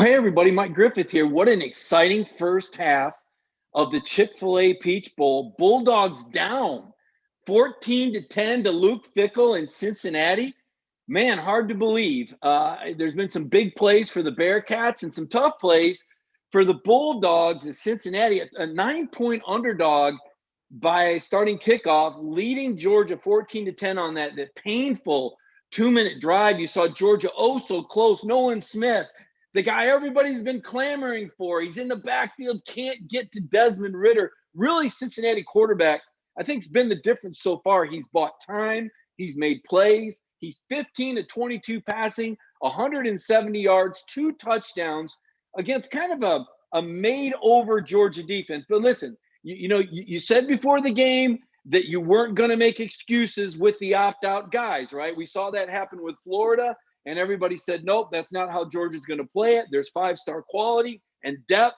hey, everybody, Mike Griffith here. What an exciting first half of the Chick-fil-A Peach Bowl. Bulldogs down 14-10 to Luke Fickell in Cincinnati. Man, hard to believe. There's been some big plays for the Bearcats and some tough plays for the Bulldogs in Cincinnati. A 9-point underdog by starting kickoff, leading Georgia 14-10 on that painful 2-minute drive. You saw Georgia so close. Nolan Smith, the guy everybody's been clamoring for. He's in the backfield, can't get to Desmond Ridder. Really, Cincinnati quarterback, I think, has been the difference so far. He's bought time. He's made plays. He's 15-22 passing, 170 yards, 2 touchdowns against kind of a made-over Georgia defense. But listen, you said before the game that you weren't going to make excuses with the opt-out guys, right? We saw that happen with Florida. And everybody said, nope, that's not how Georgia's going to play it. There's 5-star quality and depth.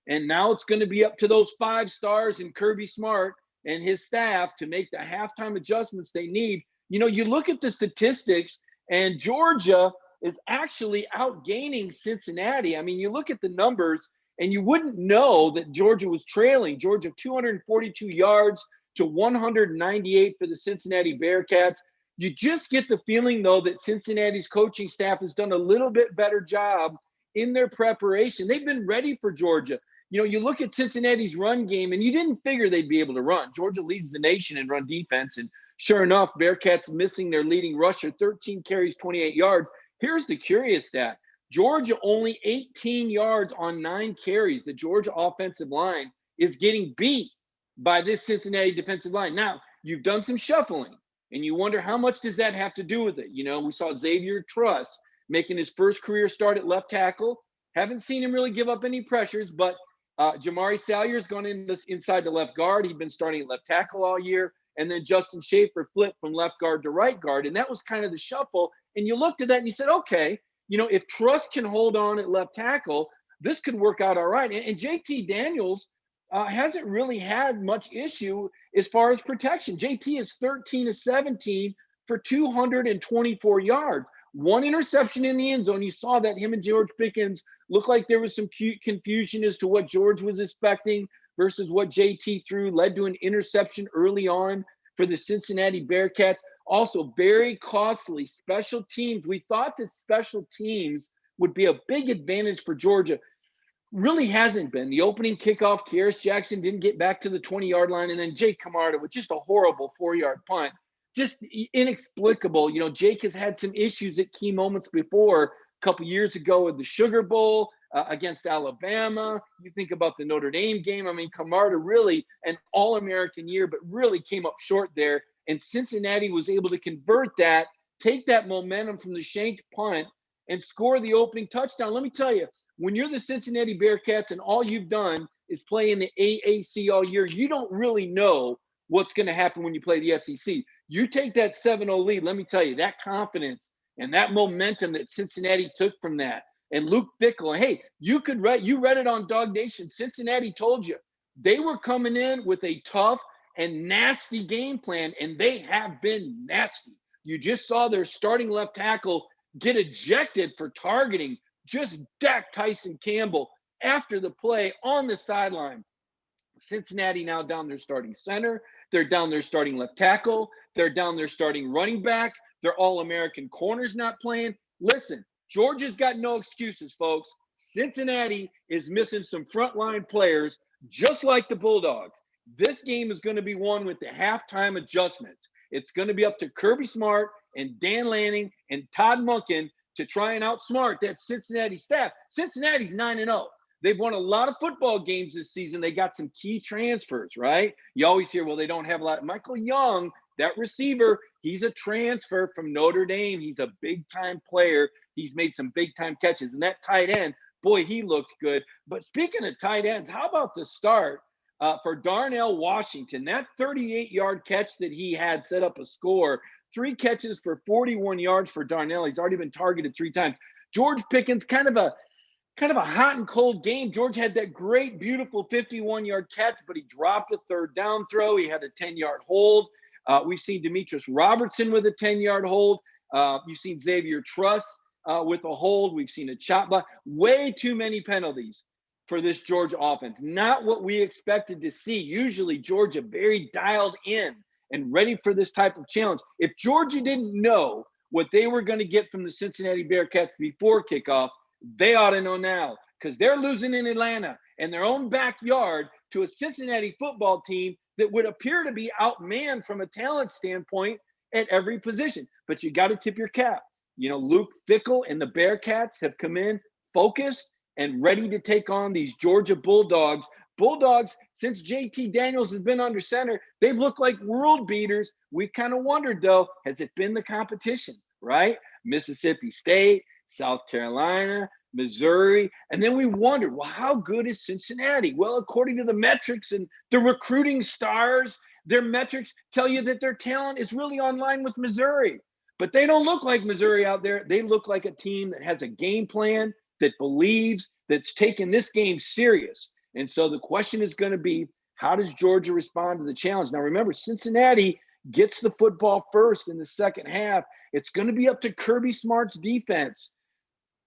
And now it's going to be up to those 5 stars and Kirby Smart and his staff to make the halftime adjustments they need. You look at the statistics, and Georgia is actually outgaining Cincinnati. I mean, you look at the numbers, and you wouldn't know that Georgia was trailing. Georgia 242 yards to 198 for the Cincinnati Bearcats. You just get the feeling, though, that Cincinnati's coaching staff has done a little bit better job in their preparation. They've been ready for Georgia. You look at Cincinnati's run game, and you didn't figure they'd be able to run. Georgia leads the nation in run defense, and sure enough, Bearcats missing their leading rusher, 13 carries, 28 yards. Here's the curious stat. Georgia only 18 yards on 9 carries. The Georgia offensive line is getting beat by this Cincinnati defensive line. Now, you've done some shuffling. And you wonder, how much does that have to do with it? We saw Xavier Truss making his first career start at left tackle. Haven't seen him really give up any pressures, but Jamari Salyer's gone inside the left guard. He'd been starting at left tackle all year. And then Justin Schaefer flipped from left guard to right guard. And that was kind of the shuffle. And you looked at that and you said, okay, if Truss can hold on at left tackle, this could work out all right. And JT Daniels hasn't really had much issue as far as protection. JT is 13-17 for 224 yards. 1 interception in the end zone. You saw that him and George Pickens looked like there was some confusion as to what George was expecting versus what JT threw, led to an interception early on for the Cincinnati Bearcats. Also, very costly special teams. We thought that special teams would be a big advantage for Georgia. Really hasn't been. The opening kickoff, Kearis Jackson didn't get back to the 20-yard line, and then Jake Camarda with just a horrible 4-yard punt. Just inexplicable. Jake has had some issues at key moments before. A couple years ago at the Sugar Bowl against Alabama. You think about the Notre Dame game. I mean, Camarda really an All-American year, but really came up short there. And Cincinnati was able to convert that, take that momentum from the shanked punt, and score the opening touchdown. Let me tell you, when you're the Cincinnati Bearcats and all you've done is play in the AAC all year, you don't really know what's going to happen when you play the SEC. You take that 7-0 lead, let me tell you, that confidence and that momentum that Cincinnati took from that. And Luke Fickell, hey, you read it on Dog Nation. Cincinnati told you they were coming in with a tough and nasty game plan, and they have been nasty. You just saw their starting left tackle get ejected for targeting just Dak Tyson Campbell after the play on the sideline. Cincinnati now down their starting center. They're down their starting left tackle. They're down their starting running back. Their All-American corners not playing. Listen, Georgia's got no excuses, folks. Cincinnati is missing some frontline players, just like the Bulldogs. This game is going to be won with the halftime adjustments. It's going to be up to Kirby Smart and Dan Lanning and Todd Monken to try and outsmart that Cincinnati staff. Cincinnati's 9-0. They've won a lot of football games this season. They got some key transfers, right? You always hear, well, they don't have a lot. Michael Young, that receiver, he's a transfer from Notre Dame. He's a big-time player. He's made some big-time catches. And that tight end, boy, he looked good. But speaking of tight ends, how about the start for Darnell Washington? That 38-yard catch that he had set up a score. 3 catches for 41 yards for Darnell. He's already been targeted 3 times. George Pickens, kind of a hot and cold game. George had that great, beautiful 51-yard catch, but he dropped a 3rd down throw. He had a 10-yard hold. We've seen Demetrius Robertson with a 10-yard hold. You've seen Xavier Truss with a hold. We've seen a chop block. Way too many penalties for this Georgia offense. Not what we expected to see. Usually Georgia very dialed in and ready for this type of challenge. If Georgia didn't know what they were going to get from the Cincinnati Bearcats before kickoff, they ought to know now, because they're losing in Atlanta in their own backyard to a Cincinnati football team that would appear to be outmanned from a talent standpoint at every position. But you got to tip your cap. You know, Luke Fickell and the Bearcats have come in focused and ready to take on these Georgia Bulldogs. Bulldogs, since JT Daniels has been under center, they've looked like world beaters. We kind of wondered, though, has it been the competition, right? Mississippi State, South Carolina, Missouri. And then we wondered, well, how good is Cincinnati? Well, according to the metrics and the recruiting stars, their metrics tell you that their talent is really on line with Missouri. But they don't look like Missouri out there. They look like a team that has a game plan, that believes, that's taken this game serious. And so the question is going to be, how does Georgia respond to the challenge? Now, remember, Cincinnati gets the football first in the second half. It's going to be up to Kirby Smart's defense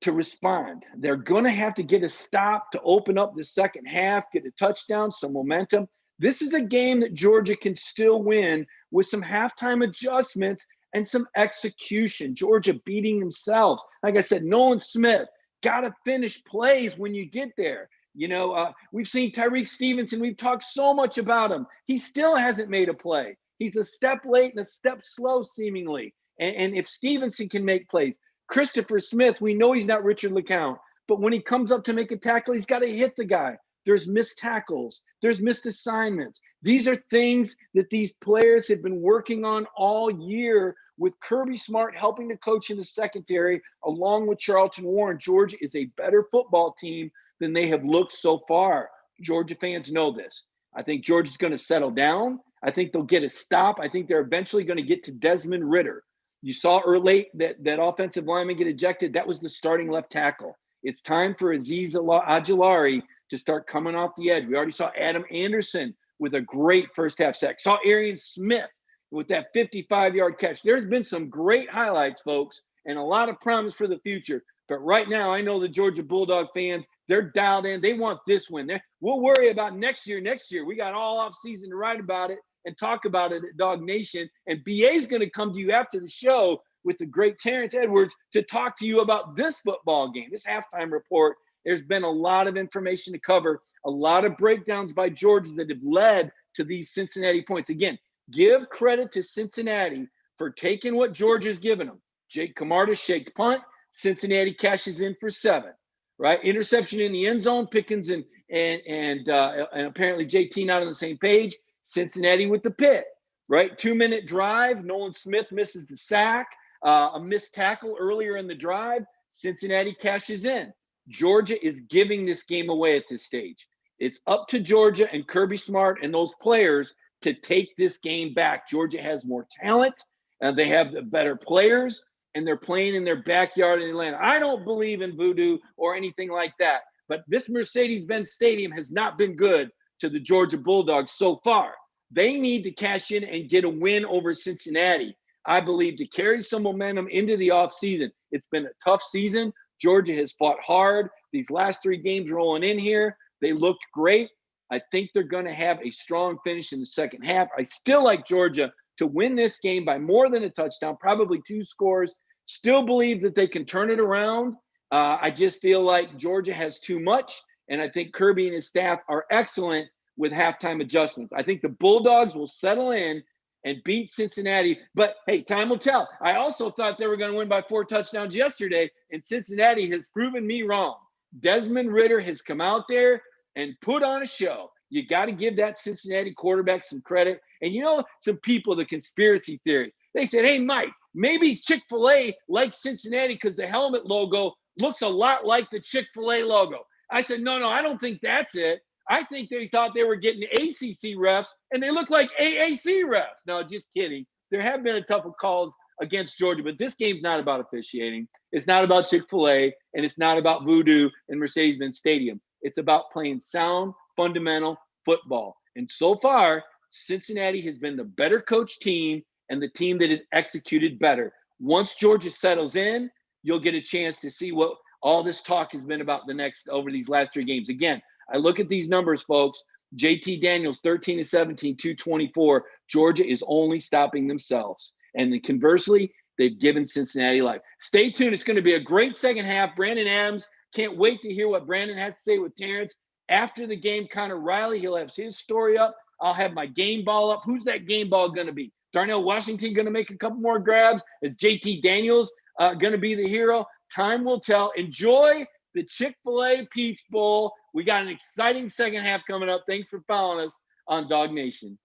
to respond. They're going to have to get a stop to open up the second half, get a touchdown, some momentum. This is a game that Georgia can still win with some halftime adjustments and some execution. Georgia beating themselves. Like I said, Nolan Smith, got to finish plays when you get there. You know, we've seen Tyreek Stevenson. We've talked so much about him. He still hasn't made a play. He's a step late and a step slow, seemingly. And if Stevenson can make plays, Christopher Smith, we know he's not Richard LeCounte, but when he comes up to make a tackle, he's got to hit the guy. There's missed tackles. There's missed assignments. These are things that these players have been working on all year, with Kirby Smart helping to coach in the secondary, along with Charlton Warren. Georgia is a better football team than they have looked so far. Georgia fans know this. I think Georgia's going to settle down. I think they'll get a stop. I think they're eventually going to get to Desmond Ridder. You saw early that offensive lineman get ejected. That was the starting left tackle. It's time for Azeez Ojulari to start coming off the edge. We already saw Adam Anderson with a great first half sack. Saw Arian Smith with that 55-yard catch. There's been some great highlights, folks, and a lot of promise for the future. But right now, I know the Georgia Bulldog fans, they're dialed in. They want this win. We'll worry about next year. We got all off season to write about it and talk about it at Dog Nation. And BA's going to come to you after the show with the great Terrence Edwards to talk to you about this football game, this halftime report. There's been a lot of information to cover, a lot of breakdowns by Georgia that have led to these Cincinnati points. Again, give credit to Cincinnati for taking what Georgia's given them. Jake Camarda shaked punt. Cincinnati cashes in for 7, right? Interception in the end zone. Pickens and apparently JT not on the same page. Cincinnati with the pick, right? 2-minute drive. Nolan Smith misses the sack. A missed tackle earlier in the drive. Cincinnati cashes in. Georgia is giving this game away at this stage. It's up to Georgia and Kirby Smart and those players to take this game back. Georgia has more talent, and they have the better players, and they're playing in their backyard in Atlanta. I don't believe in voodoo or anything like that, but this Mercedes-Benz Stadium has not been good to the Georgia Bulldogs so far. They need to cash in and get a win over Cincinnati, I believe, to carry some momentum into the offseason. It's been a tough season. Georgia has fought hard. These last 3 games rolling in here, they looked great. I think they're going to have a strong finish in the second half. I still like Georgia to win this game by more than a touchdown, probably 2 scores. Still believe that they can turn it around. I just feel like Georgia has too much, and I think Kirby and his staff are excellent with halftime adjustments. I think the Bulldogs will settle in and beat Cincinnati. But, hey, time will tell. I also thought they were going to win by 4 touchdowns yesterday, and Cincinnati has proven me wrong. Desmond Ridder has come out there and put on a show. You got to give that Cincinnati quarterback some credit. And you know, some people, the conspiracy theories, they said, hey, Mike, maybe Chick-fil-A likes Cincinnati because the helmet logo looks a lot like the Chick-fil-A logo. I said, no, I don't think that's it. I think they thought they were getting ACC refs, and they look like AAC refs. No, just kidding. There have been a couple calls against Georgia, but this game's not about officiating. It's not about Chick-fil-A, and it's not about voodoo and Mercedes-Benz Stadium. It's about playing sound, fundamental football. And so far, Cincinnati has been the better coached team and the team that has executed better. Once Georgia settles in, you'll get a chance to see what all this talk has been about over these last 3 games. Again, I look at these numbers, folks. JT Daniels, 13-17, 224. Georgia is only stopping themselves. And then conversely, they've given Cincinnati life. Stay tuned. It's going to be a great second half. Brandon Adams, can't wait to hear what Brandon has to say with Terrence. After the game, Connor Riley, he'll have his story up. I'll have my game ball up. Who's that game ball going to be? Darnell Washington going to make a couple more grabs? Is JT Daniels going to be the hero? Time will tell. Enjoy the Chick-fil-A Peach Bowl. We got an exciting second half coming up. Thanks for following us on Dog Nation.